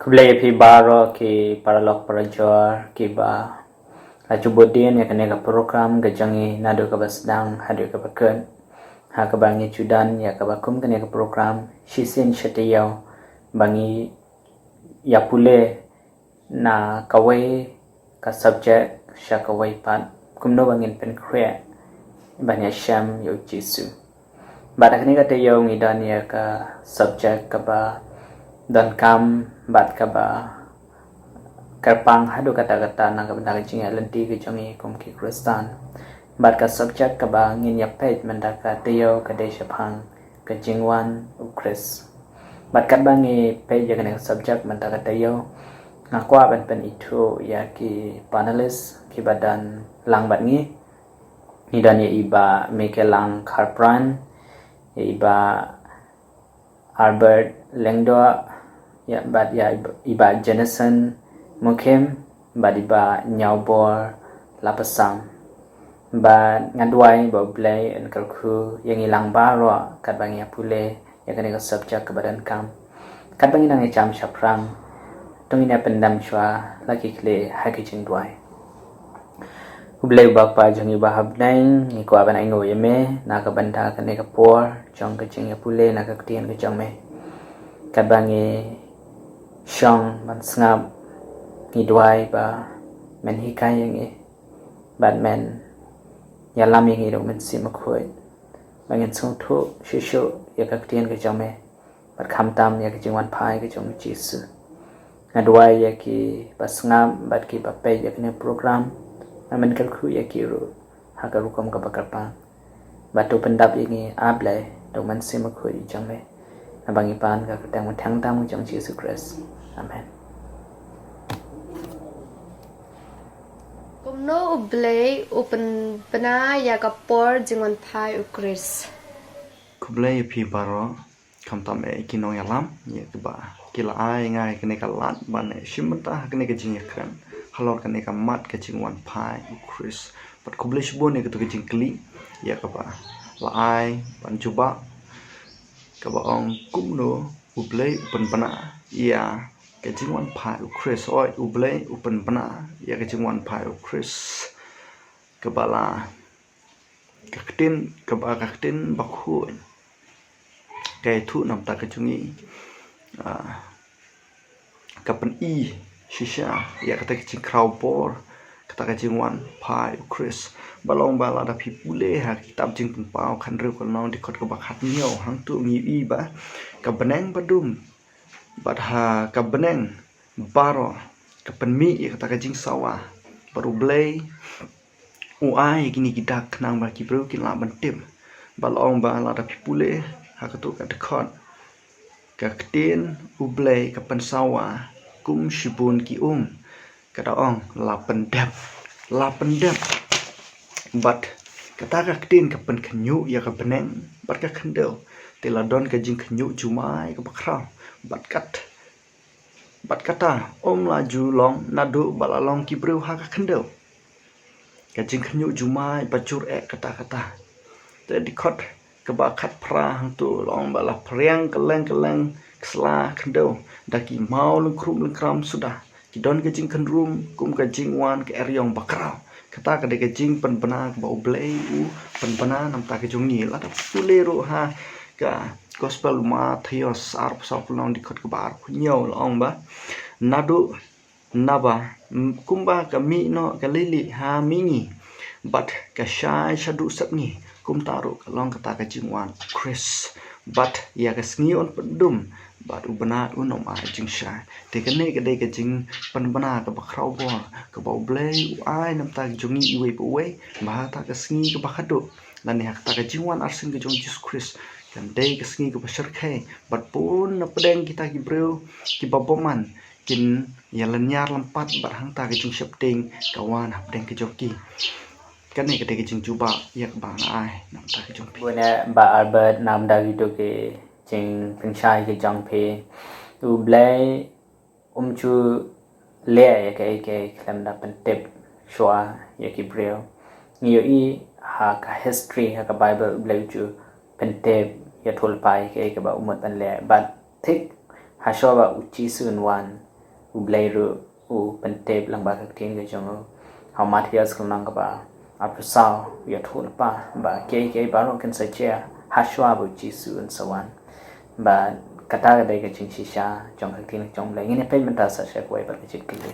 Kublai pi baro ki paralok parajor ki ba Lajubudin ya kene ka program gajangi nado ka basdang hadu ka bakun ha ka bangi judan ya ka bakum kene ka program shisin shatiyaw bangi ya pule na kawai ka subject sha kawai pat kumno bangin pen kre banya sham yo jisu bada kene ka tayaw ngidan ya ka subject ka ba dan kam bat ka ba karpang hadu kata-kata nang kabenda kecing lenti kejongi kum ki kristan bat ka subject ka ba ngin ya page mendaka teo ka de shapang kejingwan ukris bat ka bangi page ka subject mendaka teo ngakwa ban pen itu ya ki panelist ki badan lang bat ngi ni dan ya iba mekelang karpran ya iba Albert Lengdo ya bat ya iba Jenison Mukim badiba nyaubor lapasam ba ngadwai ba blay en kalku yang ilang baro kat bangi apule ya kene ka subject ke badan kam kat bangi nang jam shaprang tungina pendam chwa laki kle haki jingdwai ublay ba pa jangi ba habnai ni ko aban aingo yeme na ka banda kene ka por jong ka jing apule na ka tien ka jong me kat bangi shong man ngap ni dwai ba men hikai yang batman ya lam yang dong men sim khoi bangen song thu shishu ya ka tien ka jame bat kham tam ya ka jingwan phai ka jong jisu na dwai ya ki basngam bat ki ba pe ya kene program men kal khu ya ki ru ha ka rukom ka bakar pa batu pendap ini ablai dong men sim khoi jame na bangi pan ka tang thang tam jong jisu christ amen. No ublay open bana ya kapor jingon thai ukris. Kublai pi baro kam tam kinong yalam ya ba kila ai ngai kene ka lat ban shimta kene ka jing yakran halor kene ka mat ka jingwan pai ukris pat kublai shbon ne ka to jing kli ya ka ba la ai ban juba ka ba ong kumno ublai pen bana ya cái chính quan phải của Chris oi ublay open bana ya cái chính quan phải của Chris kebala kaktin bakhu cái thu nam ta cái chungi kapan i shisha ya kata cái chính crowd bor kata cái chính quan phải của Chris balong bala da pipule ha kitab jing pau khan ru ko nong dikot ko bakhat nyo hang tu ngi i ba ka beneng badum bat ha ka beneng baro ka penmi ya kata kajing sawa baru blay uai gini gidak nang ba ki bro kin la bantim balong ba la da pipule ha ka tu ka dekot ka ktin ublay ka pen sawa kum shibun ki ka daong la pendap bat kata ka ktin ka pen khnyu ya ka beneng bat ka khandel teladon ka jing khnyu jumai ka bakrau bat kata laju long nadu balalong kibru ha ka khandel ka jing khnyu jumai bajur kata te dikot ka ba khat pra hang tu long bala priang keleng ksla khandel daki mau lung krum lung kram sudah kidon ka jing khandrum kum ka jing wan ka eryong bakrau kata ka de ka jing pen bana ka ba blei pen bana nam ta ka jong ni la ta pulero ha ka gospel Matthews arp soplong dikot ke bar kunyo long ba nadu naba kumba ka mi no ka lili ha mingi bat ka shai shadu sapni kum taru ka long kata ka jingwan Chris bat ya ka sngi on pendum bat ubana unom a jing sha te ka ne ka de ka jing panbana ka bakrau bor ka ba blay ai nam ta jungi iwe we ba ta ka sngi ka bakhado lan ya ta ka jingwan arsin ka jong Jesus Christ kan day kesini ke pasar kai bat pun na pedeng kita gibreu ki baboman kin yalan nyar lempat bat hang ta ke jung septing kawan pedeng ke joki kan ni ke jung juba yak bang ai nam ta ke jung Buena ba Albert nam da video ke jing penchai ke jang pe u blay chu le ya ke klam da pentep shwa ya ki breu ni yo i ha ka history ha ka bible blay chu pentep ya thol pai ke ba umot an le but thik ha sho ba uchi sun wan ublay ru u pentep lang ba kaktin ke jong how Matthias kunang ka ba apusao ya thul pa ba ke baro kan sa chia hashwa bu jisu and so on ba kata dai ka ching shisha jong kaktin jong lai ngin pe menta sa sha kwai ba ke kili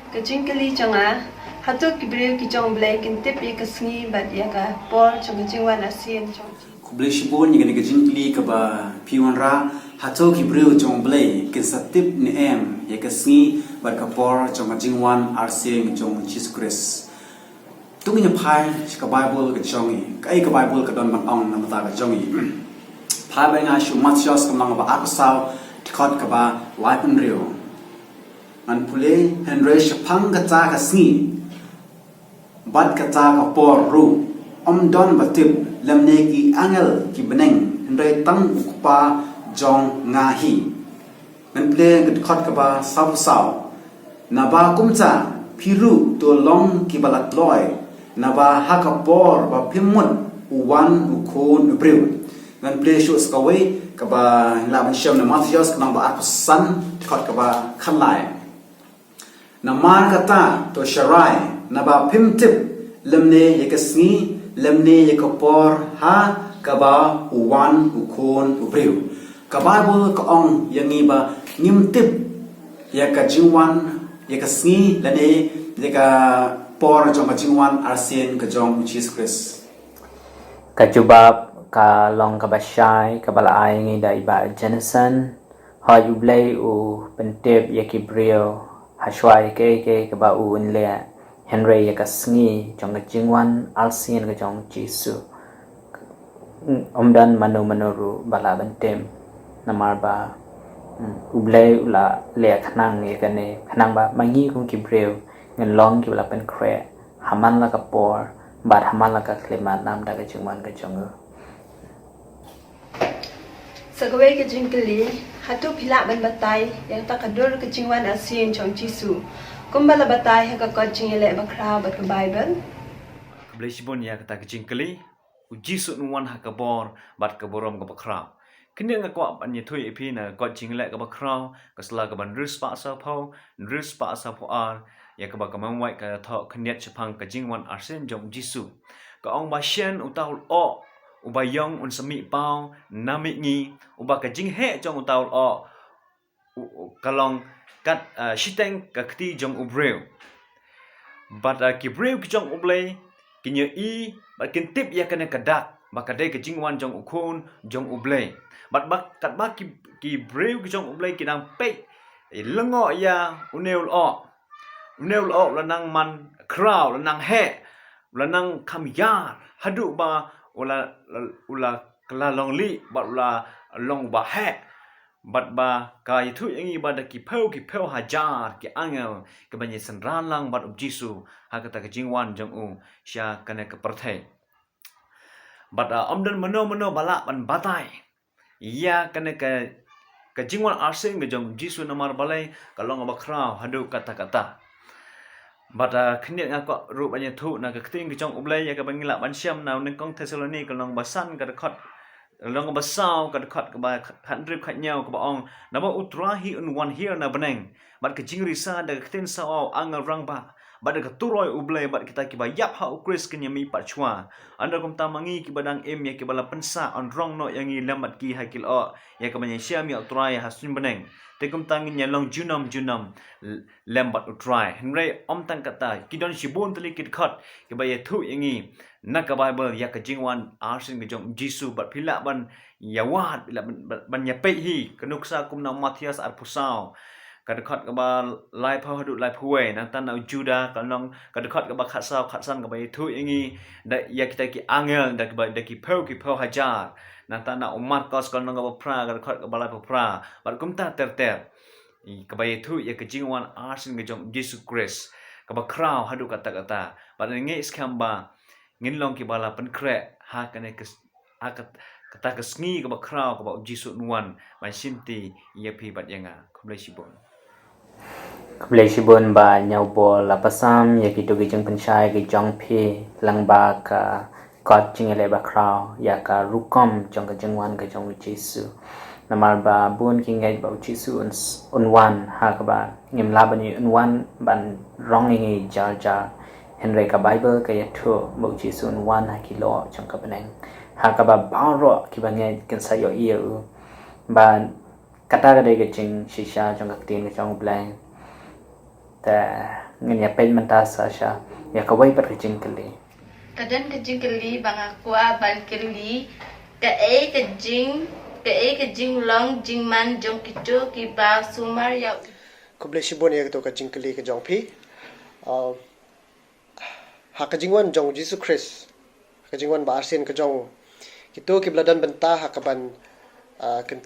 Kajingkali changa hatok kibreu ki chong blai kin tip ye kasngi bat ya ka por chong jingwan asien chong Kublai shibon ni gani jingli ka ba piwanra hato ki breu chong blai ke satip ni em ye kasngi bar ka por chong jingwan arsing chong Jesus Christ tungi ni phai ka Bible ka chongi kai ka Bible ka don man ong na mata ka chongi phai ba nga shu Matthias ka lang ba aksaw tikot ka ba lipen reu man pule henry shapang ka ta ka sngi bat ka ta ka por ru don batip lamne ki angel ki beneng henry tang ukpa jong ngahi man pule ka ka ba saw saw na ba kumcha phiru to long ki balat loy na ba ha ka por ba phimut uwan ukhon ubreu man pule shu skawe ka ba la ban sham na Matthias ka ba akusan tikot ka ba khanlai na man kata to sharai na ba pimtip lemne yakasngi lemne yakapor ha kaba uwan ukon ubriu ka Bible ka ong yangi ba ngimtip yakajingwan yakasngi lane yaka por jong kajingwan arsien ka jong Jesus Christ kajubab ka long ka bashai ka balaay ngi da iba Jenison ha ublay u pentep yakibrio hashwai ke ba un le Henry ya kasngi jong ka jingwan alsien ka jong Jisu omdan manu bala bentem namar ba ublay ula le khnang ye kane khnang ba mangi kung kibreu ngen long ki bala pen kre haman la ka por bat haman la ka klemat nam da ka jingwan ka jong Sagawai kajingkali hatu phila ban batai yang tak kadur kajingwan asien chong Jisu kumbala batai ha ka kajing le bakra bat ka Bible Kublai shibon ya kata jingkali Jisu nuwan ha ka bor bat ka borom ka bakra kini nga kwa anya thui epi na ka jingle ka bakra ka sla ka ban rus pa sa phau rus pa sa pho ar ya ka ba ka mamwai ka tho khniat chapang ka jingwan arsen jong Jisu ka ong ba shen utaul o ubayong un sami pau nami ngi uba ka jing he jong utaul o kalong kat shiteng ka kti jong ubreu but ki breu ki jong ublay kinya i but kin tip ya kana kadak bakadai ka jingwan jong ukun jong ublay but bak kat ba ki breu ki jong ublay kinang pe lengo ya uneul o lanang man crowd lanang he lanang kamyar hadu ba ula kala long li ba ula long ba he bat ba ka itu yangi ba da ki pheu hajar ki angel ke banye sanran lang bat Jisu ha kata ke jingwan jong u sha kana ke perthai bat omdan mano bala ban batai ya kana ke jingwan arsing ke jong Jisu namar balai kalong ba khrau hadu kata but khniat nga ko ru banye thu na ka kting jong ublai ya ka bangila ban syam na ning kong Thessaloni kalong basan ka khot long basau ka khot ka ba khan rip khat nyau ka ba ong na ba utrahi un one here na baneng bat ka jingri sa da ktin sa au angal rang ba bat ka turoi ublai bat kita ki ba yap ha ukris kenya mi pachwa anda kum tamangi ki badang em ya ki bala pensa on rong no yangi lamat ki hakil o ya ka banye syam ya utrai hasun baneng tekum tangin nyalong junam lembat utrai henry om tang kata kidon shibun tali kit khat ke ba thu yangi na ka Bible ya ka jingwan arsin ke jong Jisu bat phila ban yawat bila ban nyape hi kanuksa kum na Matthias ar pusau kad khat ka ba lai phau hadu lai phuwe na tan na Juda kanong kad khat ka ba khatsau khatsan ka ba thu yangi da ya kita ki angel da ki phau hajar na tan na Marcos kanong ka ba pra kad khat ka ba lai pra bat kum ta ter ka ba thu ya ka jingwan arsin ke jong Jesus Christ ka ba crown hadu kata bat nge skam ba ngin long ki bala pen kre ha kane kata kesngi ka ba crown ka ba Jisu nuan ban simti ya pi bat yanga kumlai shibon ba nyau bol la pasam ya ki to gi jeng penchai gi jong phi lang ba ka kot jing le ba kraw ya ka rukom jong ka jengwan ka jong Jisu namar ba bun ki ngai ba chisu unwan ha ka ba ngim la bani unwan ban rong ngi jar jar henry ka bible ka yathu ba chisu unwan ha ki lo chang ka baneng ha ka ba ro ki ba ngai kan sa yo iu ba kata ka de ke ching shisha chang ka tin ka chang blank ta ngin ya pen menta sa sha ya ka wai pat ka ching kali Kadan ka jingkali bang aku ban kali ka jing long jing man jong kitu ki ba sumar ya kuble shibon ya to ka jingkali ka jong phi ha ka jingwan jong Jesus Christ ka jingwan ba arsen ka jong kitu ki bladan benta ha ka ban kan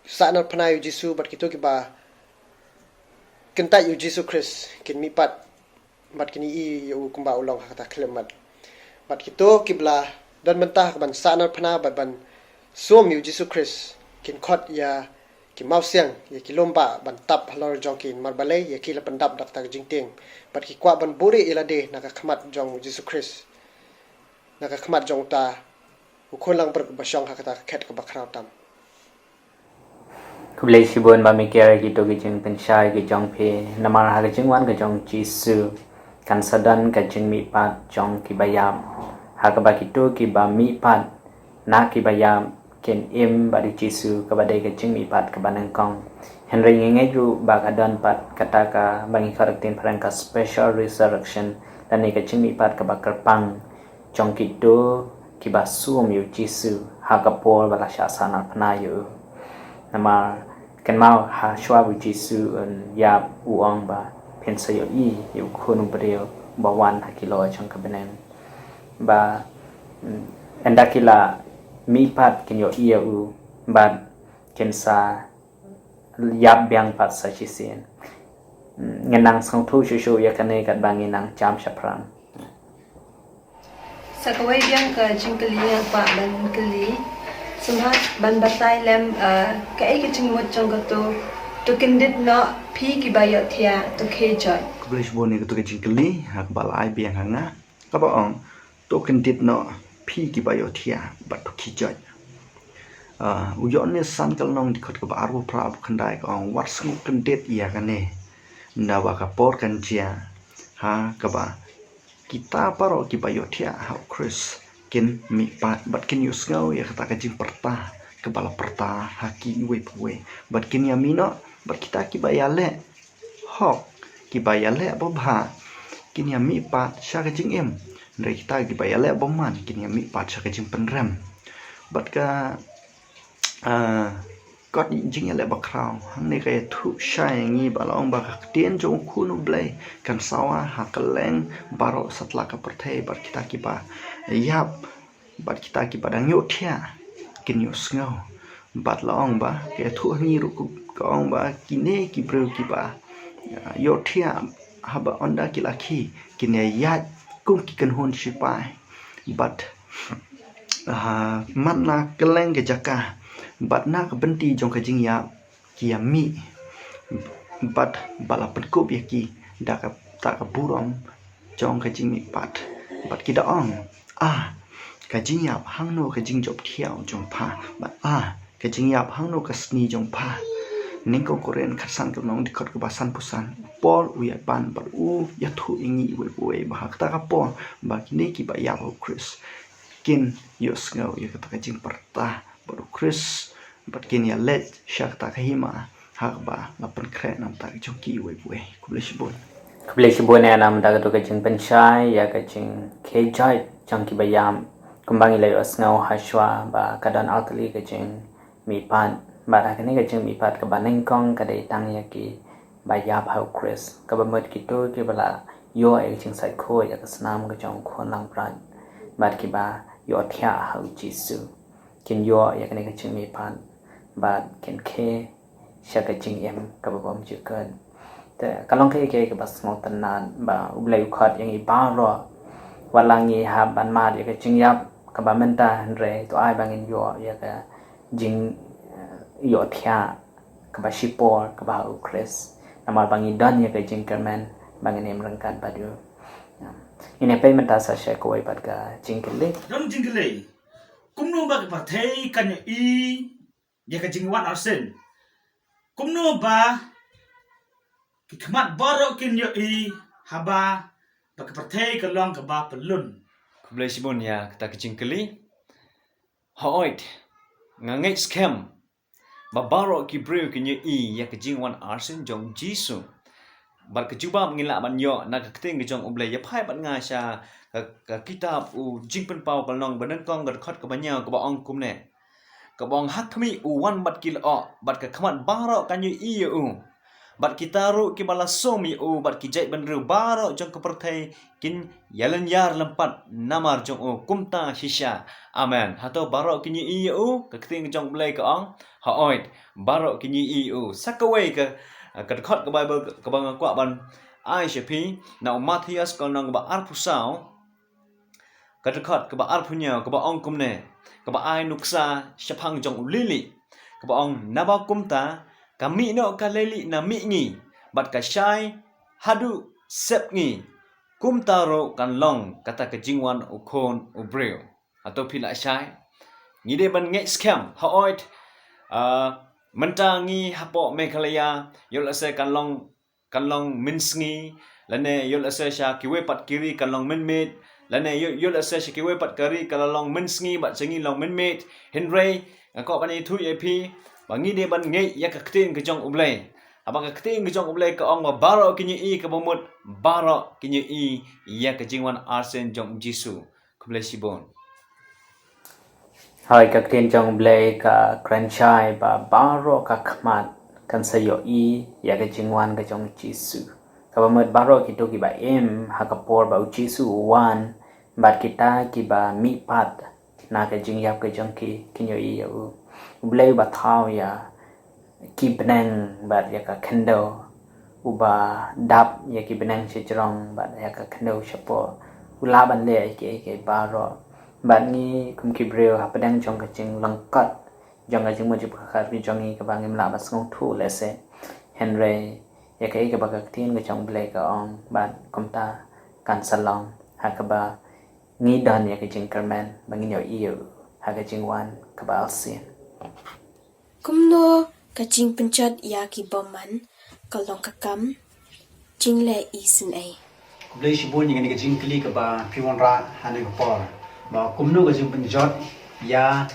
sanar panayu Jesus bat kitu ki ba kenta yu Jesus Christ kin mi pat bat kini i u kumba ulong ha ta klemat bat kitu ki bla dan benta ka ban sanar pana bat ban som yu Jesus Christ kin khot ya ki mau siang ya ki lomba ban tap halor jong kin marbale ya ki la pandap dak tak jingting bat ki kwa ban buri ilade naka khmat jong Jesus Christ naka khmat jong ta ukon lang ber basyong hakata khet ka bakraw tam kublai shibon ba mi kere ki to ki jing penshai ki jong phe namar ha ki jing wan ka jong chisu kan sadan ka jing mi pat jong ki bayam ha ka ba ki to ki ba mi pat na ki bayam ken im ba di chisu ka ba dai ka jing mi pat ka banang kong henry nge ju ba ka dan pat kata ka bangi karaktin parang ka special resurrection dan ni ka jing mi pat ka ba kerpang jong ki to ki ba suom yu chisu ha ka por ba la sha sana phna yu nama kan mau ha shwa bu jisu un ya uang ba pensa yo i yu khunu brio ba wan ha kilo chang ka benen ba enda kila mi pat kin yo i u ba ken sa yap byang pat sa chi sin ngenang sang thu shu ya kan ne kat bangi nang cham shapram sakawai biang ka jingkali yang pa ban kali Sumhat ban batai lem ka ai ki chingmot chong ka to kindit no phi ki bayo thia to khe joy kuble shibon ya to ka jingkali hak balai biang hanga ka ba ong to kendit no phi ki bayo thia bat to ki joy uyon ne san kal nong di khot ka ba arbu pra khandai ka ong war sung kendit ya ka ne na ba ka por kan chia ha ka ba kita paro ki bayo thia ha Chris kin mi pat bat kin yus ngau ya kata kajing perta kepala perta haki we bat kin ya mino bat kita ki bayale hok ki bayale bobha kin ya mi pat sha kajing em dari kita ki bayale boman kin ya mi pat sha kajing penrem bat ka got jing ya le bakrau hang ne kaya thu shai ngi balong ba tien jong khunu blai kan sawa hakeleng baro satla ka perthai bat kita ki ba yap bat kita ki padang yo thia kin yo sngo bat laong ba ke thu ni ru ko ong ba kine ki bro ki ba yo thia haba onda ki lakhi kin ya kum ki kan hon sipai bat man na keleng ke jaka bat na ka benti jong ka jing ya ki ya mi bat bala penkop ya ki da ka ta ka burom jong ka jing mi bat ki da ong ka jing yap hang no ka jing job thiao jong pha bat ka jing yap hang no ka sni jong pha ning ko koren khasan ka nong dikot ka basan pusan por u ya ban bar u ya thu ingi we ba ta ka por ba ki ne ki ba ya ho Chris kin yos ngau ya ka jing perta baru Chris bat kin ya let syak ta ka hima hak ba lapan kre nam ta jong ki we kuble shibon ya nam da to ka jing penshai ya ka jing ke jai chang ki bayam kumbangi lai osngau hashwa ba kadan altali ka jing mi pan ba ra kani ka jing mi pat ka baneng kong ka dei tang ya ki ba ya phau Chris ka ba mot ki to ki bala yo ai jing sai kho ya ka snam ka jong khon lang pran ba ki ba yo thia hau jisu kin yo ya kani ka jing mi pan ba kin ke sha ka jing em ka ba bom ju kan te kalong ke ka ba smol tan nan ba ublai khat yang i ba ro walangi ha ban ma ya ka jing yap ka ba menta re to ai bangin yo ya ka jing yo thia ka ba shipor ka ba Chris namal bangi dan ya ka jing kerman bangin em rangkan padu ini pe menta sa sha ko ai pat ka jing kele ram jingkele kumno ba ka thei kan i ya ka jingwan arsen kumno ba ki khmat borok kin yo I haba ba ka perthei ka long ka ba pelun Kublai sibon ya kata kecing keli. Hoit ngangai scam. Babaro ki breu ki nye I ya kejing wan arsen jong Jisu. Bar kejuba mengilak ban yo na keting jong oblai ya phai ban nga sha ka kitab u jing pen pau kalong banan kong gat khot ka banya ka ba ong kum ne. Ka bong hak mi u wan bat kil o bat ka khamat baro kan nye I u. Bat kita ru ki bala somi u bat ki jai ban ru baro jong ka perthai kin yalan yar lempat namar jong u kumta shisha amen hato baro ki nye I u ka keting jong oblai ka ong hoit baro ki nye I u sakawai ka ka khot ka Bible ka bang kwa ban ai shepi na Matthias kal nang ba arpusau ka khot ka ba arpunya ka ba ong kumne ka ba ai nuksa shapang jong lili ka ba ong naba kumta kami no ka leli na mi ngi bat ka shai hadu sep ngi kumtaro kan long kata ka jingwan ukon ubreu atau pila shai ngide ban nge scam hoit mentangi hapo mekalaya yol ase kan long minsngi lane yol ase sha kiwe pat kiri kan long minmit lane yol ase sha kiwe pat kari kan long minsngi bat sengi long minmit henry ko bani thu ep bangi de ban ngai ya ka ktin ke jong ublai abang ka ktin ke jong ublai ka ong baro kinyi I ka bomut baro kinyi I ya ka jingwan arsen jong Jisu kublai sibon Hai ka ktin jong blay ka kranchai ba baro ka khmat kan sayo I ya ka jingwan ka jong Jisu ka ba mut baro ki to ki ba ha ka por ba Jisu wan bat kita ki ba mi pat na ka jing yap ka jong ki kinyo I ya u blay ba thao ya ki benang bat ya ka kendo uba dap ya ki benang si jrong bat ya ka kendo shapo ula ban le ke baro bạn ni kum ki breu ha padang jong ka ching langkat jong ka ching mo ji kha ri jong ni ka bang im la ba song thu le se henry ya ka ba ka tin ka chong ble ka ong bạn kum ta kan salong ha ka ba ni dan ya ka ching kerman bang ni yo I ha ka ching wan ka ba alsin kumno kaching penchat ya ki boman kalong kakam jingle isin ai Kublai sibon yang ni ka jing kli ka ba piwan ra hanu ka por ba kumno ka jing penjot ya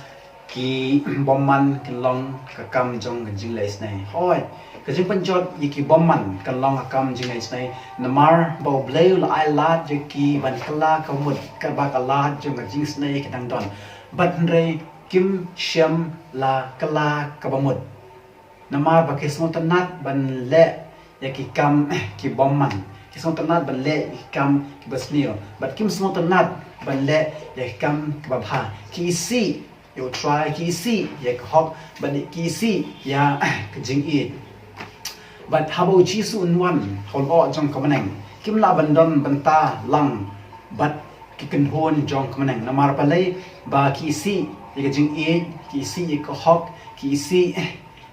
ki bomman kan long ka kam jong ka jing lais nai hoi ka jing penjot ya ki bomman kan long ka kam jing lais nai namar ba bleu la ai lat je ki ban kala ka mut ka ba ka lat jong ka jing snai ka dang don bat re kim sham la kala ka ba mut namar ba ki smot nat ban le ya ki kam ki bomman ki smot nat ban le ki kam ki basnio but kim smot nat ban le ya ki kam ki ba bha ki si you try ki si ya ki hok ban ki si ya ki jing I but habo Jisu unwan hol o jong kamaneng kim la ban don ban ta lang but ki kan hon jong kamaneng namar pa le ba ki si ya ki jing I ki si ya ki hok ki si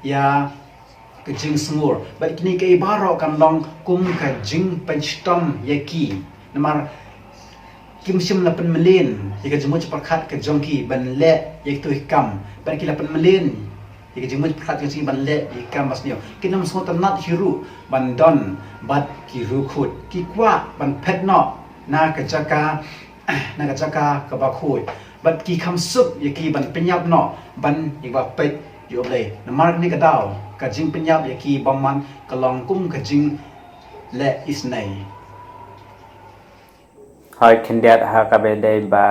ya ke jing smur but kini ke baro kan long kum ka jing penstom yaki namar kim sim la pen melin ya ke jemut perkhat ke jongki ban le yak tu hikam ban ki la pen melin ya ke jemut perkhat ke jing ban le hikam masnio kinam smot nat hiru ban don bat ki ru khut ki kwa ban phet no na ka jaka ka ba khoi bat ki kham sup yaki ban penyap no ban yak ba pet yo le namar ni ka daw ka jing penyap yaki baman kalong kum ka jing le isnai hai kindiat ha ka be dai ba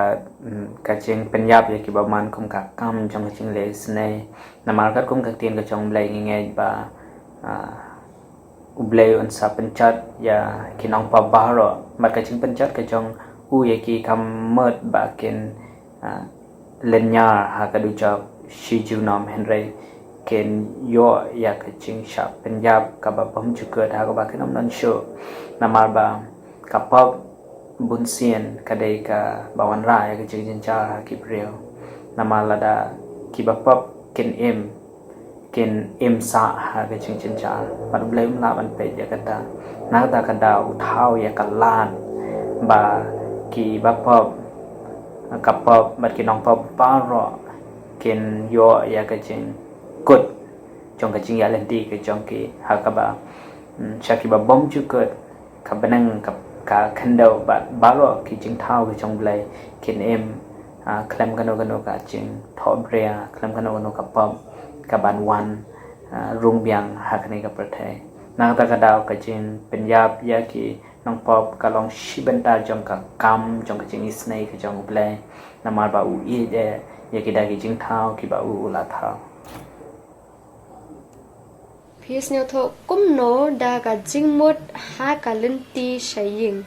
ka ching penyap ya ki ba man kum ka kam jong ka ching le snai namar ka kum ka tin ka chong blai nge ba ublai on sa penchat ya kinong pa baro ma ka ching penchat ka chong u ya ki kam mot ba kin lenya ha ka du cha shi ju nom henry ken yo ya ka ching sha penyap ka ba bom chu ka da ka ba kin non show namar ba ka pop bun sien kadai ka bawan ra ya ke jing cha ki breu namalada ki bapap ken em sa ha ke jing cha par blem la ban pe ya kata na ta ka da uthau ya ka lan ba ki bapap kapap bat ki nong pap paro ken yo ya ke jing berkut trong cái chính lenti cái trong cái hakaba shakiba bom chukut ka benang ka khandau ba baro ki jing thau cái trong blai kin em klem kano ka jing thobrea klem kano ka pom ka ban wan rung biang hakani ka prathai nang ta ka dau ka jing penyap ya ki nong pop ka long shibenta trong ka kam trong cái jing isnai cái trong blai namar ba u i de ya ki da ki jing thau ki ba u la thau Phía nhau thọ cũng nó đã cả chính một hai cả lên ti saying.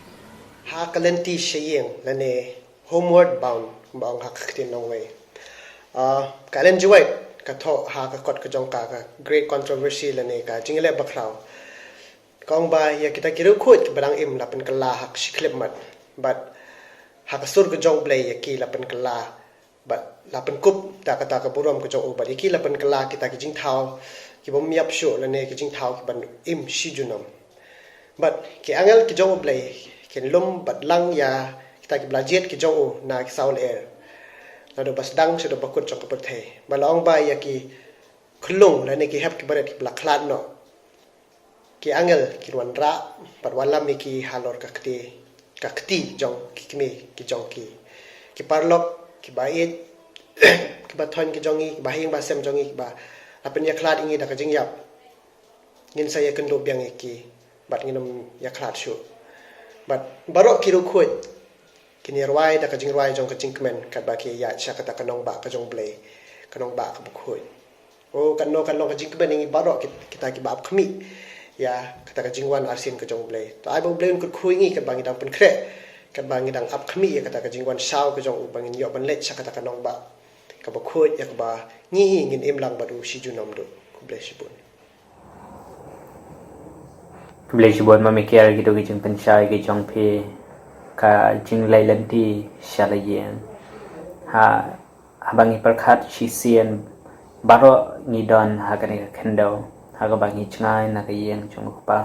Ha kalenti shaying lane homeward bound bang ha khtin nong way kalen juwai ka tho ha ka kot ka jong ka great controversy lane ka jingle bakhraw kong ba ya kita kiru khut barang im lapen kala hak shiklep mat but ha ka sur ka jong blay ya ki lapen kala but lapen kup ta ka burom ka jong ba ki lapen kala kita ki jing thau ki bom yap sho lane ki jing thau ki ban im shi junam but ki angel ki jong blay ken lum bat lang ya kita ki blajet ki jong na ki saul air la do bas dang se do bakut chok pa the ba long ba ya ki khulung la ne ki hap ki baret ki blak khlat no ki angel ki wan ra bat walam mi ki halor ka kti jong ki kme ki jong ki parlok ki ba et ki ba thon ki jong ki ba hing ba sem jong ki ba apen ya khlat ingi da ka jing yap ngin sa ya ken do byang ki bat nginum ya khlat shu but barok kiru khut kini rwai da ka jing rwai jong ka jing kmen kat ba ki ya cha ka ta kanong ba ka jong blay kanong ba ka bu khut o kan no ka jing kmen ngi barok kita ki ba khmi ya ka ta ka jing wan arsin ka jong blay to ai bo blay ku khui ngi ka ba ngi dang pen kre ka ba ngi dang ap khmi ya ka ta ka jing wan shaw ka jong ba ngi yo ban let cha ka ta kanong ba ka bu khut ya ka ba ngi ngin im lang ba du shi ju nom du ku blay shi bun Blai shibon ma mikir gitu ki jing penchai ki jong phe ka jing lai lenti shalayen ha abangi perkhat shisian baro ngidon ha ka ni khendo ha ka bangi chngai na ka yeng jong pa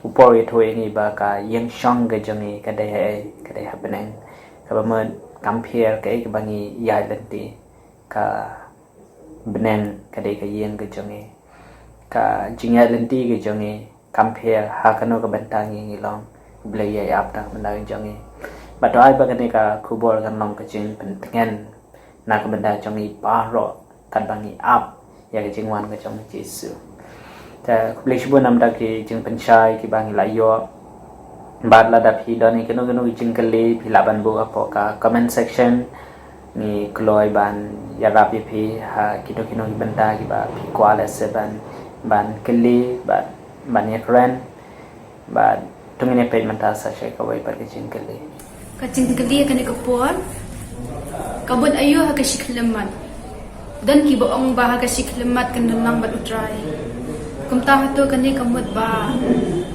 upor ye thoi ngi ba ka yeng shong ka jong ka dai ha beneng ka ba man compare ka ka bangi yai lenti ka beneng ka dai ka yeng ka jong ka jing ya lenti ka jong compare hakano ka bentangi ngilong blay ya apta menang jangi but ai ba kane ka kubor kan long ka jing pentengen na ka benda jangi paro kan bangi up ya ka jing wan ka jong jesu ta blay shibon nam da ki jing penchai ki bangi layo bad la da phi doni keno jing kali phi laban bu apo ka comment section ni kloi ban ya rapi phi ha kino benda ki ba phi kwala se ban kali banyak keren, but tunggu pay mentah saya kawai pergi jingkeli. Kacing keli akan dikepon, kabut ayu hak lemat, dan kibo ong bah hak lemat kan dalang bat utrai. Kumtah tu kan kamut bah,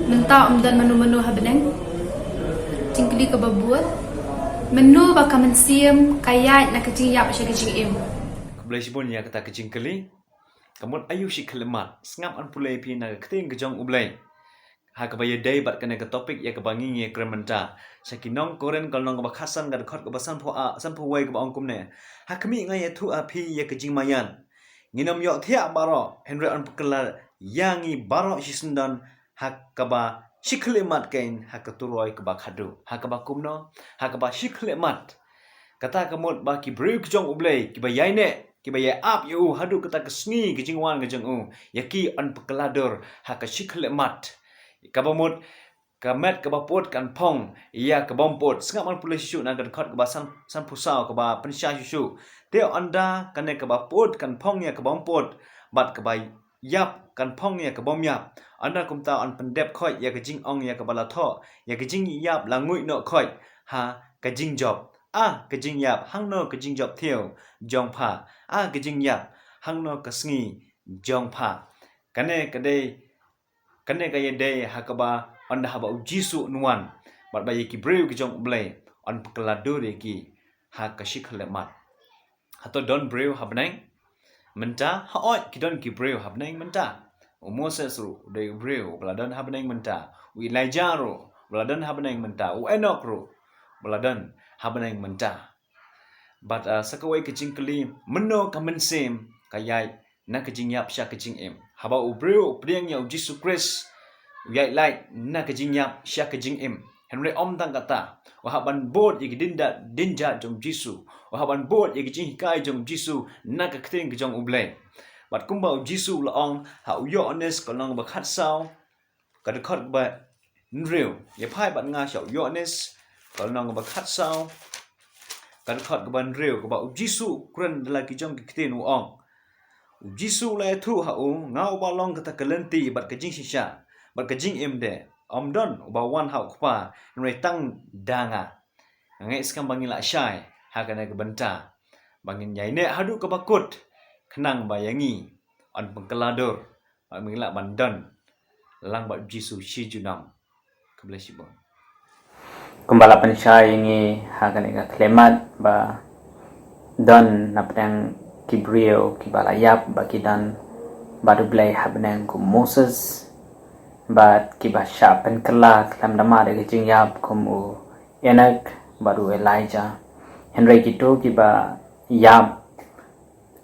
mentah dan menu habeneng, jingkeli kebabuat, menu bah kamen siam kayat nak kacing yap saya kacing im. Kebelah sibun ya kata kecingkeli. Kamun ayu si kelemat sengap an pulai pi na keting kejong ublai ha ka baye dai bat kana ka topik ya ka bangi nge krementa sakinong koren kalnong ka bakhasan ga khot ka basan pho wai ka ong kumne ha kami ngai thu a phi ya ka jingmayan nginom yo thia baro henry an pukla yangi baro sisundan ha ka ba siklemat kain ha ka turoi ka bakhadu ha ka ba kumno ha ka ba siklemat kata kamut ba ki breuk jong ublai ki bayai ne ki baya up yu hadu kata kesni ke jingwan ke jengu yaki an peklador ha ka shikhle mat ka bamut ka mat ka bapot kan pong ya ka bompot sengap man pulai shu na kan khot ka ba san pusau ka ba pensha shu te anda kan ka bapot kan pong ya ka bompot bat ka ba yap kan pong ya ka bom yap anda kumta an pendep khoi ya ka jing ong ya ka bala tho ya ka jing yap la ngui no khoi ha ka jing job ka jing yap hang no ka jing job thieu jong pha ka jing yap hang no ka sngi jong pha kane ka ye dei hakaba on haba jisu nuan bat ba ye ki breu ki jong blai on pkla do de ki ha ka shikhale mat hato don breu habnang menta ha oi ki don ki breu habnang menta Moses ru de breu bladan habnang menta Elijah ru bladan habnang menta Enoch ru bladan habnang menta but sakawai ke jingkeli meno kamen sem kayai na ka jing yap sha ka jing em haba ubreu priang ya Jesus Christ yai lai na ka jing yap sha ka jing em henry om tang kata wa haban bod yig dinja jong Jesus wa haban bod yig jing kai jong Jesus na ka kting jong ublai bat kumba Jesus la ong ha yo honest ko long ba khat sao ka de khot ba nriu ye phai bat nga xiao yo honest ko long ba khat sao ka de khot ba nriu ko ba Jesus kren la ki jong ki ktin u ong Jesus la thu ha u ngau ba long ka ta kalenti bat ka jing shisha bat ka jing em de om don ba wan ha khpa nre tang danga ngai skam bangila shai ha ka na ka banta bangin yai ne hadu ka bakut kenang bayangi on pengkelador mengilak bandan lang ba Jesus shi junam keblesibon Kumbala pensyai ini hakan ika klemat ba don napdang kibrio kibalayap ba kidan badu blay habnang ku Moses ba kibasya penkela klam dama de jingyap kumu Enoch badu Elijah Henry gitu kiba yap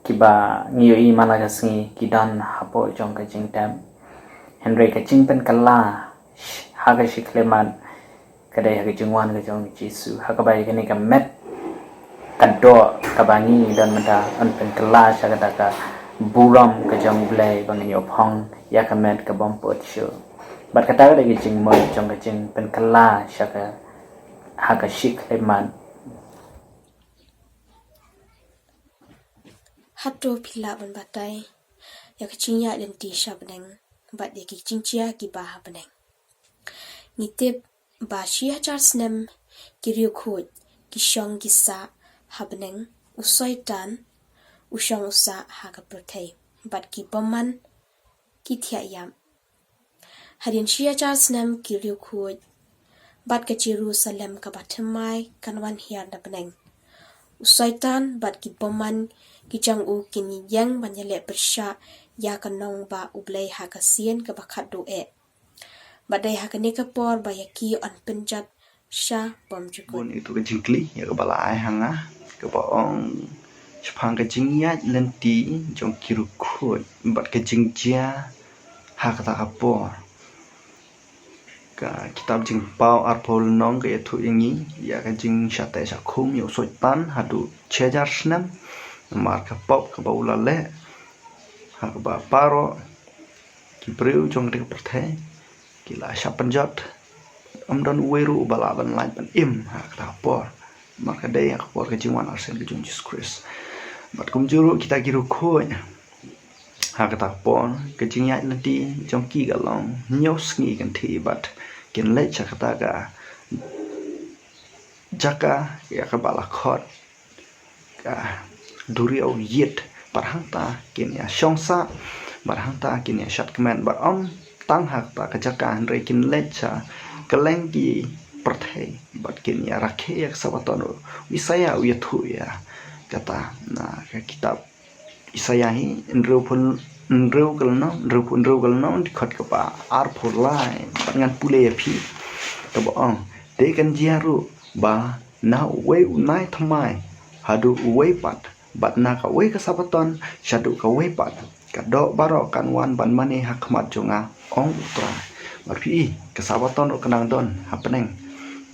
kiba ngiyoi malagasngi kidan hapo jong ka jing tam Henry ka jing penkela haga shikleman kadai haga jingwan ka jong Jesu haga bai kani ka met kado kabangi dan menda on penkela sagata ka buram ka jong blai bang yo phong ya ka met ka bompot shu bat kata ka jing mo jong ka jing penkela saga haga shikleman Hato pila ban batai ya kecinya dan ti shabneng bat ya kicincia ki bah beneng nitip ba shia charsnem kiriu khot ki shong ki sa habneng usoi tan ushong usa ha ka prothei bat ki paman ki thia yam hadin shia charsnem kiriu khot bat ka Jerusalem ka bathmai kanwan hiar da beneng usaitan bat ki paman ki jang u kini yang banyale persha ya kanong ba ublay ha kasien ka bakhat do e badai ha kani ka por ba yaki on penjat sha bom jukun Bun itu ka jingkli ya ka balai hanga ka baong chpang ka jingya lenti jong kiru khoi bat ka jingjia ha ka ta por ka kitab jing pau arpol nong ka yathu yangi ya ka jing shate sa khum yo soitan hadu chejar snam mar ka pop ka baula le ha ka ba paro ki breu jong de perthe ki la sha panjat am don weru bala ban lai ban im ha ka por maka dai ka por ka jingwan arsen ka jong Jesus Christ bat kum juru kita kiru khoi ha ka ta por ka jingya nanti jong ki ga long nyos ngi kan thi bat kin le cha ka ta ga jaka ya ka bala khot ka duriau yet parhangta kin ya shongsa barhangta kin ya shat kmen bar om tang hak ta ka jaka andre kin lecha kalengki perthei bat kin ya rakhe yak sabaton wisaya uyathu ya kata na ka kitab Isaya hi nreu kalno dikhot ka pa ar phulai ngan pule phi ka ba te kan jiaru ba na we unai thamai hadu we pat bat na ka we ka sabaton shadu ka we pat ka do baro kan wan ban mani hakmat jonga ong utra bar phi ka sabaton kanang don happening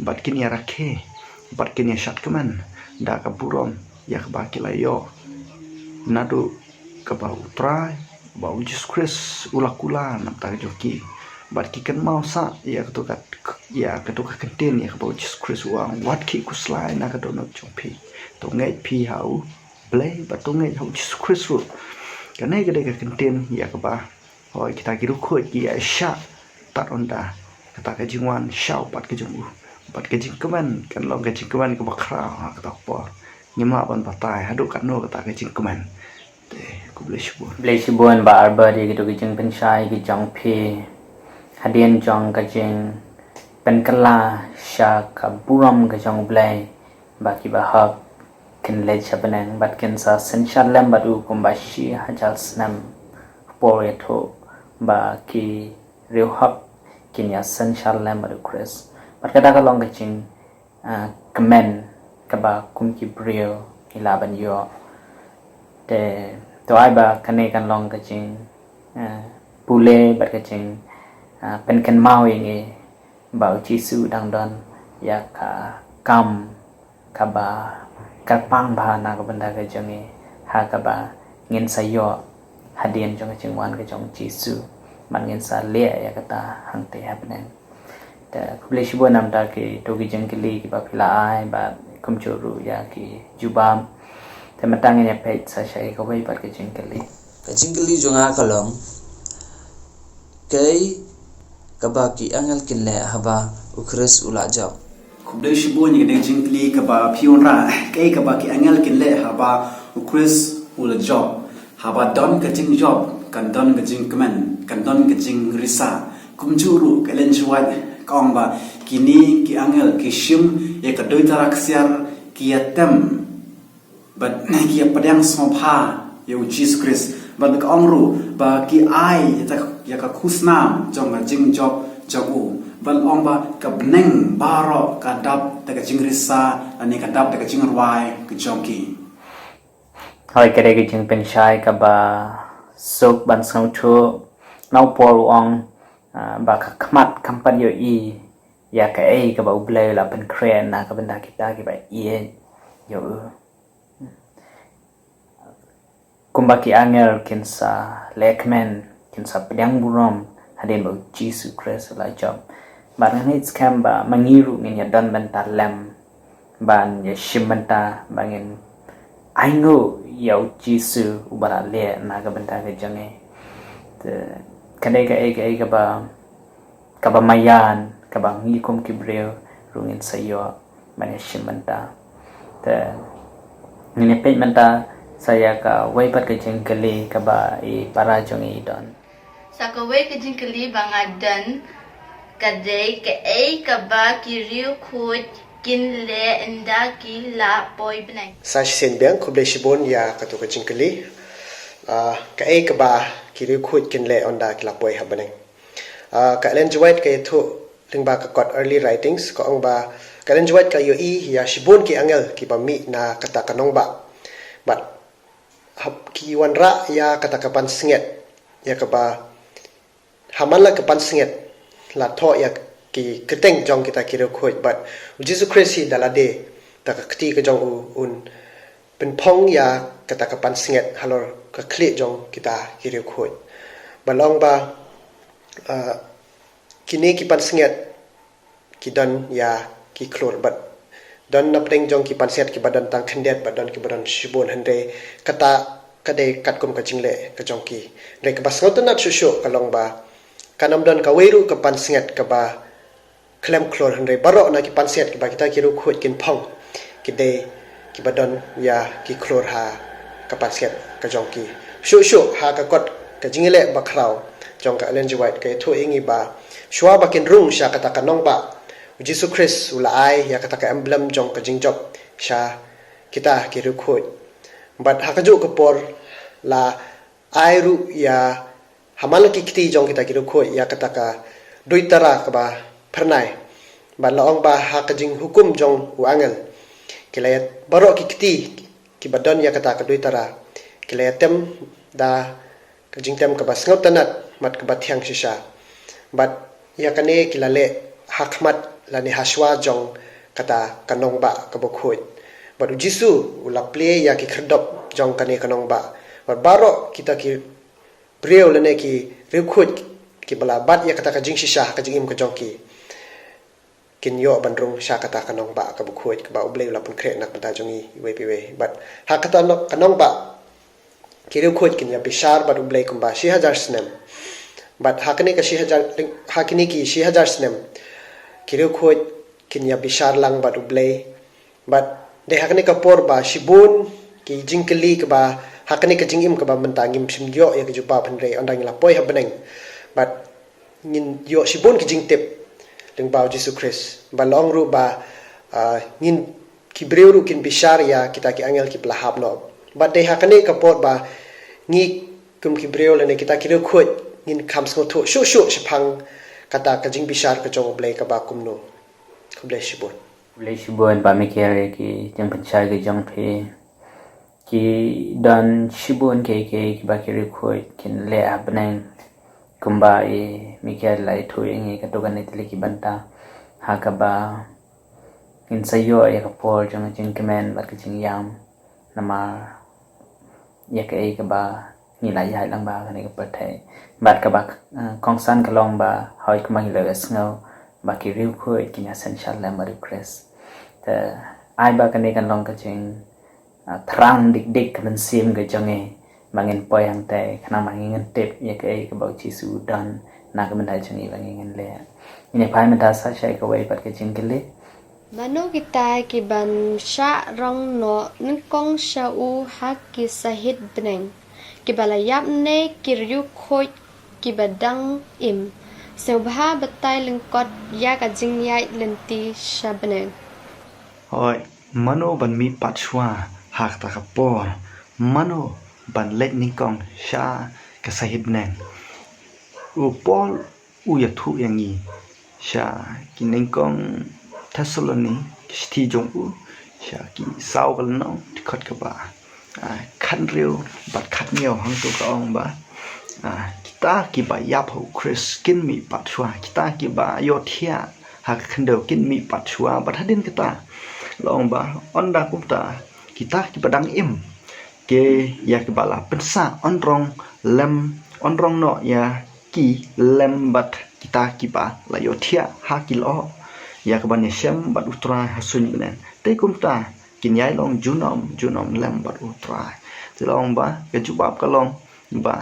bat kin ya rakhe bat kin ya shat kaman da ka burom ya ka ba kilayo nadu ka ba utra ba Jesus Christ ulakula nak ta joki bat ki kan mau sa ya ka to ka contain ya ka ba Jesus Christ wa wat ki kuslai na ka do nak chopi to ngai phi hau play ba to ngai hau Jesus Christ ru ka nei ka de ka contain ya ka ba hoi kita ki ru khoi ki ya sha tat onda ka ta ka jingwan shau bat ka jung bat ka jing kaman kan long ka jing kaman ka ba khra ka ta por nyama ban batai hadu kan no ka ta ka jing kaman ku blesibun ba arba di gitu gijing pensyai gijang pi hadian jong gijing penkela sha ka buram gijang blai ba ki ba hak kin le chabanang bat kin sa senchalam badu kumbashi hajal snam poetho ba ki reuhap kin ya senchalam badu Chris bat kata ka long gijing kemen ka ba kum ki brio ilaban yo te to ai ba kane kan long ka ching pule bat ka ching pen kan mau yang e ba Jesu dang don ya ka kam ka ba ka pang ba na ka benda ka jong e ha ka ba ngin sayo hadian jong ka ching wan ka jong Jesu man ngin sa le ya kata hang te happening ta kuble shibo nam ta ke to ki jeng ki li ki ba phila ai ba kum churu ya ki jubam te matang ya pe sa shai ko bai ba ki jeng ki li ka jingli jonga kalong kai kabaki angel kinle haba ukres ulajau kubdai shibo ni gede jingli ka ba pionra kai ka ba ki angel kin le haba ukris ula job haba don ka jing job kan don ka jing kemen kan don ka jing risa kumjuru kalen juat kong ba kini ki angel ki shim ya ka doi tarak siar ki atem but ki padang sompa ya Jesus Christ ba ka ongru ba ki ai ya ka khusnam jong ka jing job jagu bal omba ka bneng baro ka dab ta ka jingrisa ani ka dab ta ka jingrwai ka jonki hoi kare ki jing pen shai ka ba sok ban sang chu nau por ong ba ka kmat kampan yo i ya ka e ka ba uble la pen kren na ka benda kita ki ba i yo kumba ki angel kinsa lekmen kinsa pedang burom hadin ba Jesus Christ la job barang ni scam ba mangiru ngin ya don benta lem ban ya shimanta bangin I know ya Jesus ubara le na ka benta ke jange te kadai ka ba mayan ka ba ngi kom kibreo rungin sayo ban ya shimanta te ngin pe menta saya ka waipat ke jengkeli ka ba I para jongi don Sakaway ka jingkali bangadan kadai ka ay ka ba kiriu khut kinle enda ki la poi benai. Sa sen biang kuble shibon ya katu ka jingkeli ka ai ka ba kiri khut kinle onda ki la poi habaneng ka len juwait ka itu lingba ka got early writings ko ang ba ka len juwait ka yo I ya shibon ki angel ki ba mi na kata kanong ba but ki wanra ya kata kapan singet ya ka ba hamala kapan singet la tho ya ki keteng jong kita kira khoi but Jesus Christ hi dalade ta ka kti ka jong un pen phong ya kata kapan singet halor ka kli jong kita kira khoi balong ba kini ki pan singet ki don ya ki klor but don na preng jong ki pan singet ki badan tang khendet badan ki badan shibon hande kata kade kat kum ka jingle ka jong ki re ka bas ngotan na shushu kalong ba kanam don ka weiru ka pan singet ka ba klem klor hande baro na ki pan singet ki ba kita kiru khut kin phong ki de ki badon ya ki klor ha ka pan singet ka jong ki shushu ha ka kot ka jingle ba khrau jong ka len jiwait ka thu ingi ba shwa ba kin rung sha kata kanong ba Jesus Christ ula ai ya kata ka emblem jong ka jingjop sha kita kiru khut but hakaju ko por la airu ya hamala ki kiti jong kita kiru khoi ya kata ka doitara ka ba pernai ba laong ba hakajing hukum jong u angel kilayat baro ki kiti ki badon ya kata ka doitara kilayatem da kajing tem ka ba sngot tanat mat ka ba thyang shisha but ya kane kilale hakmat lani haswa jong kata kanong ba ka bo khoi but Jisu ula play ya ki khrdop jong kane kanong ba but baro kita ki breu lene ki rekhut ki bala bat ya kata ka jing shisha ka jing im ka jong ki kin yo bandrung sha kata kanong ba ka bukhut ka ba uble ula pun kre nak bata jongi we pi we but ha kata kanong ba ki rekhut kin ya bishar but uble kum ba 6000 snem but hakane ka 6000 hakini ki 6000 snem ki rekhut kin ya bishar lang but uble but de hakane ka por ba shibun ki jingkeli ka ba hakane ka jingim ka ba mentangim simyo ya ka juba phanre ondang la poi habeneng but nin yo shibun ki jingtep ling ba Jesus Christ ba long ru ba nin ki breu kin bishar ya kita ki angel ki plahap no but de hakane ka por ba ngi kum ki breu le ne kita ki khut nin kham sko tho shu shphang kata ka jing bishar ka jong ble ka ba kum no ble shibun Boleh shibun ba mikir ki jang pencai ki jang pe ki dan shibun ke ba kiri khoi kin le abneng kumba e mikel lai thu ingi ka togan itli ki banta ha ka ba in sayo ya ka por jang jing kemen ba ka jing yam nama ya ka e ka ba ni lai hai lang ba ka ne ka pathai bat ka ba kong san ka long ba hoi ka mang le sngo ba ki riu khoi kin essential la ma request ta ai ba ka ne kan long ka jing thrang dik dik kan sim ka jange bangin poi hang te khana mangin tip ya ka e ka ba chi su dan na ka mandai changi bangin le ini phai mata sa shai ka wai pat ka jing ke le Mano kita ki ban sha rong no nung kong sha u ha ki sahid beneng ki balayap ne ki ryu khoi ki badang im sebha batai lengkot ya ka jing yai lenti sha beneng Hoi, mano ban mi patchwa hak ta kapor. Mano ban let ningkong sha ka sahib neng. U Paul u ya thu yang yi sha ki ningkong Thessaloni ki jong u sha ki sao kal no tikot ka ba. Khan riu bat khat miao hang tu ka ong ba. Kita ki ba yap ho Chris kin mi patchwa kita ki ba yo thia hak khandeu kin mi patchwa bat hadin kita long ba onda kumta kita ki padang im ke ya ki bala pensa onrong lem onrong no ya ki lem bat kita ki ba la yo thia ha ki lo ya ka ban shem bat utra hasun benen te kumta kin yai long junom lem bat utra te long ba ke jubab ka long ba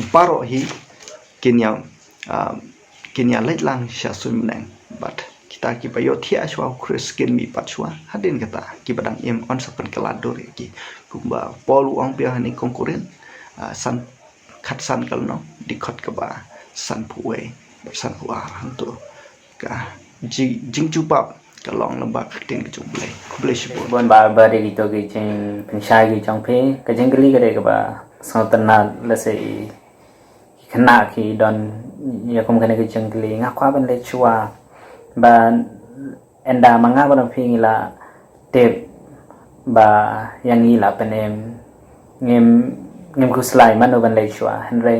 paro hi kin ya let lang sha sun benen bat kita ki bayo thia shwa Chris kin mi patchwa hadin kata ki badang im on sapan kalador ki kumba polu ong pia hani konkuren san khat san kal no dikhat ka ba san puwe san huwa hantu ka jing chupap ka long lamba khatin ka chuble kuble shibo bon ba de ki to ki jing pensha ki chong phe ka jing kali ka de ka ba sotana la se khana ki don ya kom kana ki jing kali nga kwa ban le chua ba enda manga ba phi la tep ba yang ni la penem ngem ku slai manu ban le chua henre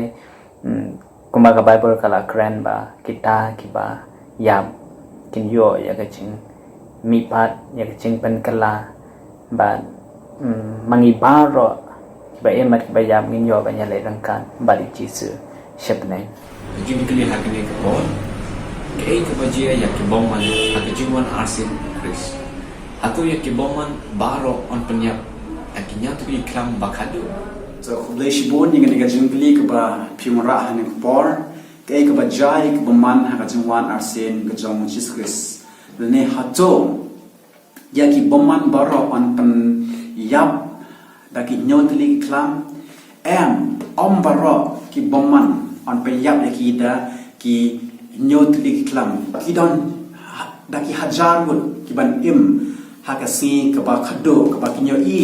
kuma ka bible kala kran ba kita ki ba yam kin yo ya ka ching mi pat ya ka ching pen kala ba mangi ba ro ba emat ba yam ngin yo ba nya le rangkan ba di jisu shepne Jing kali hakini ka pon kay kabajia ya kiboman hakijingwan arsin Chris Aku ya kiboman baro on penyap akinya tu ikram bakadu so khublai shibon yang ni gajung kli ka ba phimra han ka por kay ka ba jai ka baman ha gajungwan arsin ka jong Jesus Christ ne hato ya kiboman baro on pen yap da ki nyotli klam om baro kiboman on pen yap ya ki da ki nyotli klam ki don da ki hajar gut ki ban im hakasi ka ba khado ka ba kinyo i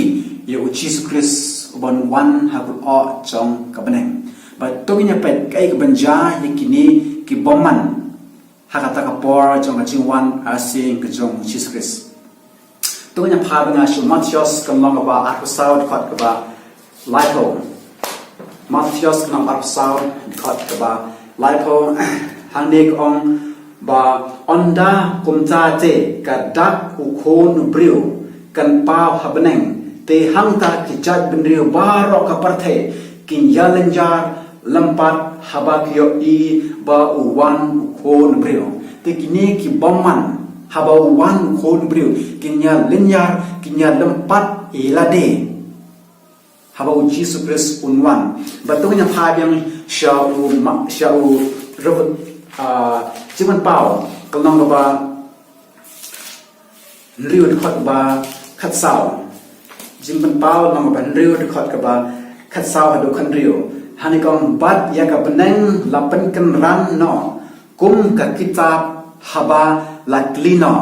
ye Jesus Christ bon wan ha ku o chong ka baneng ba to ginya pet kai ka banja ye kini ki boman hakata ka por chong ka ching wan asing ka jong Jesus Christ to ginya pha nga shu Matthias ka long ba akusau khot ka ba lipo Matthias ka long akusau khot ka ba lipo hanik ong ba onda kumta te kadak ukhon briu kan pau habneng te hangta kijat benriu baro ka parthe kin yalenjar lampat habakyo i ba uwan ukhon briu te kini ki bomman haba uwan ukhon briu kin yalenjar kin lampat ilade haba Jesus Christ unwan batunya phabyang shau robot chiman pau kalong ba riu de khot ba khat sao chiman pau long ba riu de khot ka ba khat sao do khan riu hani kong bat ya ka beneng lapen kan ran no kum ka kitab haba laklino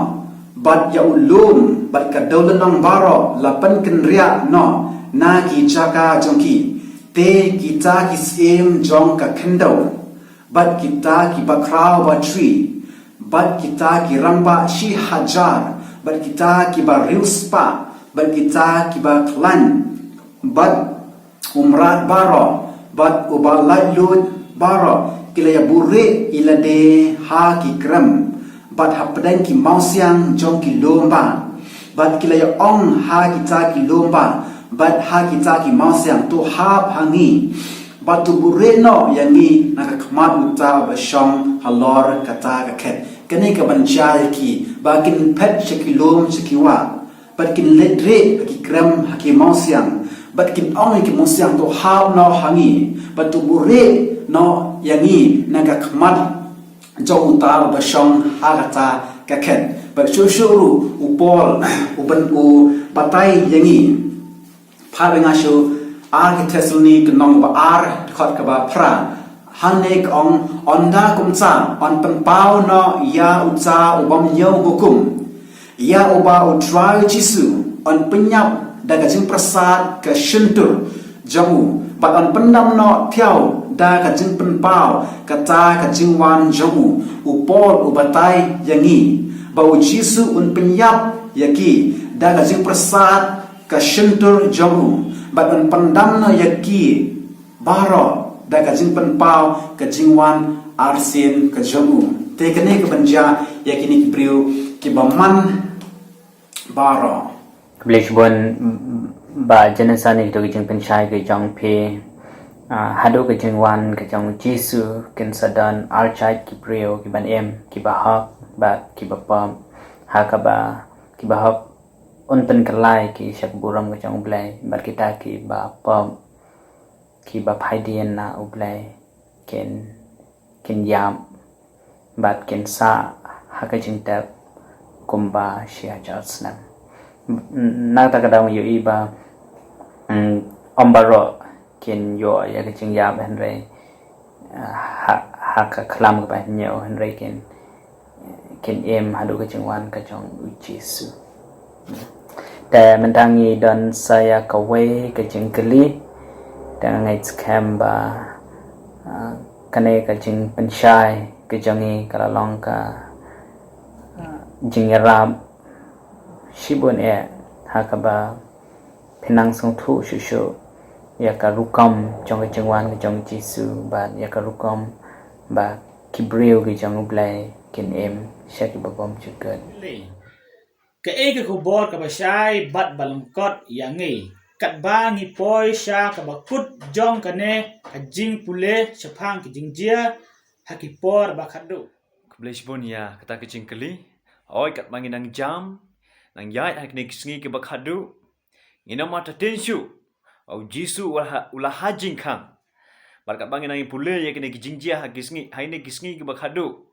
bat ya ulum bat ka dolong baro lapen kan ria no na ki jaka jongki te kita ki sem jong ka khendo bat kita ki bakrao ba tree bat kita ki ramba shi hajar bat kita ki ba riuspa bat kita ki ba klan bat umrat baro bat ubalai lut baro kilaya bure ilade ha ki kram bat hapdang ki mausiang jong ki lomba bat kilaya ong ha ki ta ki lomba bat ha ki ta ki mausiang to hap hangi bat tu bure no yangi nakakmat uta ba shong halor kata ka khet kene ka banjal ki bakin pet shakilom shakiwa bat kin ledre ki kram ki mausiang bat kin ong ki mausiang to hap no hangi bat tu bure no yangi nakakmat jong utar ba shong agata kaket ba shuru upol uban u batai yangi phabenga shu architecturni knong ba ar khot ka ba phra hanek ong onda kumsa on penpau no ya uca ubam yo hukum ya uba utrai jisu on penyap daga jing prasad ka shentur jamu ba on pendam no thiau da ka jing penpau kata ka jing wan jamu upol ubatai yangi ba jisu un penyap yaki da ka jing prasad ka shentur jamu ba on pendam no yaki baro da ka jing penpau ka jing wan arsin ka jamu te kene ka banja yakini ki priu ki baman baro Blishbon ba jenasani to kijing penchai ke jong pe hado ke jing wan ke jong jisu ken sadan archai ki prio ki ban em ki ba hak ba ki ba pam ha ka ba ki ba hak un pen kalai ki shak buram ke jong blai ba kita ki ba pam ki ba phai dien na ublai ken yam ba ken sa ha ka jing tap kumba shia jasnam nang ta kadang yo iba ombaro ken yo ya ke ching ya ben re ha ka klam ka ben yo hen re ken em hadu ka ching wan ka chong jisu ta mentangi dan saya ka we ka ching kli ta ngai scam ba kane ka ching penchai ka jangi kala long ka jing ram shibon hakaba penang song thu shushu yaka rukam jong jengwan jong jisu ba yaka rukam ba kibreu gi jong blai ken em shaki babom chukat ke e ke kubor ka basai bat balangkot yangi kat ba ngi poi sha ka bakut jong kane ka jing pule chapang ki jingjia hakipor ba khadu Blishbon ya kata kecing keli oi kat mangi nang jam nang yai hak ni kisngi ke bakhadu ina mata tenshu au jisu ula hajing khang barkat bangi nang pule ye kene kijingjia hak kisngi haine kisngi ke bakhadu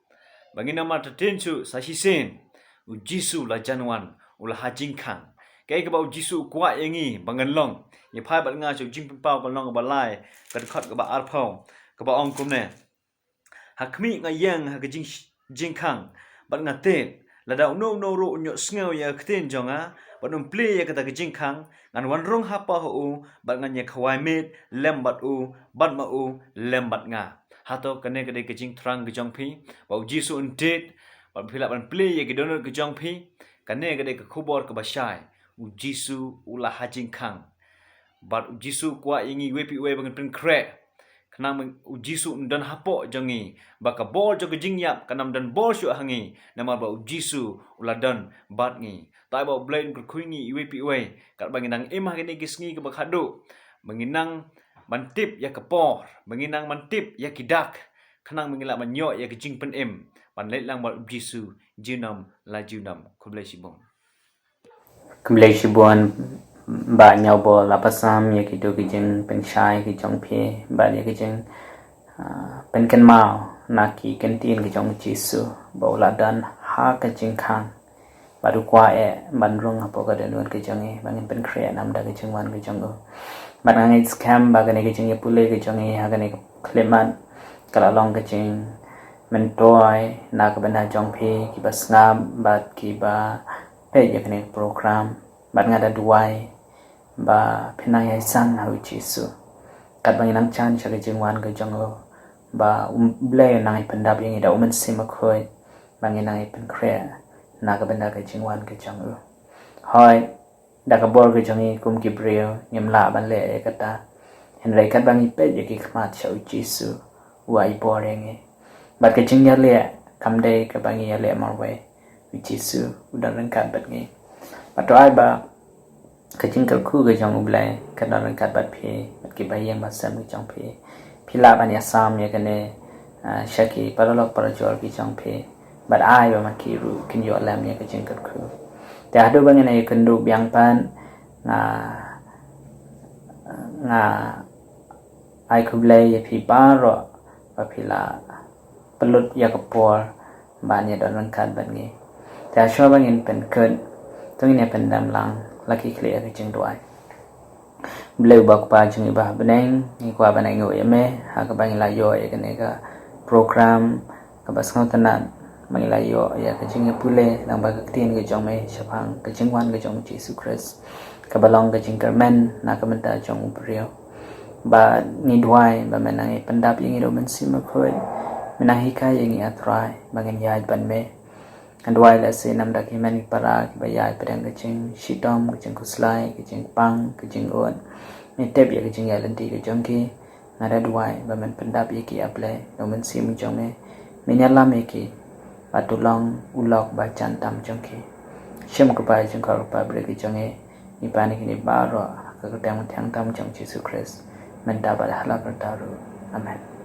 bangi na mata tenshu sahisen u jisu la janwan ula hajing khang kai ke bau jisu kwa yengi banganlong ye phai bat nga chu jing pau ka long ba lai kat khot ka ba arphau ka ba ong kum ne hakmi nga yang hak jing khang bat nga te lada no ro nyo sngew ya kten jonga banum play ya kata kijing khang ngan wan rong hapa ho bat ngan ya khwai met lembat u bat ma u lembat nga hato kane kade kijing thrang kijong phi bau jisu un date ban phila ban play ya kidonor kijong phi kane kade ka khobor ka basai u jisu ula hajing khang bat u jisu kwa ingi wepi we bangan pen kre kanang jisu dan hapo jangi baka bol jo kijing yap kanam dan bol shu hangi nama ba jisu uladan bat ngi tai ba blain ku khuingi iwepi we kat banginang emah kene gisngi ke bakhadu menginang mantip ya kepor menginang mantip ya kidak kanang mengila manyo ya kijing pen em pan let lang ba jisu jinam la junam kubleshibon ba nhau bo la pasam ye ki do ki jing pen shai ki jong phe ba ye ki jing pen ken mau na ki ken tin ki jong jisu bo la dan ha ka jing khang ba du kwa ban rong ha po ka den ki jong e bangin pen khre nam da ki jing wan ki jong ba nang scam ba ka ne ki jing ye pule ki jong e ha ka ne kleman kala long ki jing men toy na ka ban ha jong phe ki ba snam ba ki ba pe ye ka ne program ba nga da duai ba penang yai san hau jisu kat bang nang chan chak jingwan ke jango ba ble nang pendap yang ida umen sim khoi bang nang pen kre na ka benda ke jingwan ke jango hoi dakabor ke jongi kum Gabriel ngem la ban le kata henry kat bangi pe ye ki khmat chau Jesu wai borenge bat ke jing ya le kam de ke bangi ya le marwe Jesu udan rengkat bat ngi bat ai ba ke jing kal khu ke jong ublai kan rengkat bat phi bat ki bayang bat sam ke jong phi phila ban ya sam ye kane shaki paralok parajor ki jong phi bat ai ba ma ki ru kin yo lam ye ke jing kal khuแต่ดูบางอย่างคนดูบางปันไอคุบเลยพี่ป้ารอว่าพี่ละปลุดยากปอลบ้านเนี่ยโดนรังคัดแบบนี้แต่ชอบบางอย่างเป็นเกินตรงนี้เป็นดำลังลักกี้เคลียร์จึงด้วยเบลบอกว่าจึงอีบ้าบันเองนี่กว่าบันเองอยู่ยังไม่หากบางอย่างลายย่อยกันนี่ก็โปรแกรมกับบัสเข้าถนัดMelayu ya kecing pule nang bagaktin ke jong me chapang kecing wan ke jong Jesus Christ kabalong kecing kermen na kamenta jong uprio ba ni duai ba menang pendap yang ido mensim khoi menahi ka yang atrai bangen yai ban me andwai la se nam dak himan para ba yai pedang kecing shitom kecing kuslai kecing pang kecing on ni tep ya kecing ya lenti ke jong ki ngada duai ba men pendap ye ki aple no mensim jong me menyala me ki Patulong ulok bacan tam jongki. Shem kepai jengkar kepai beri jonge. Ni panik ni baro. Keketang tam jong Jesus Christ. Mendapat halal bertaruh. Amen.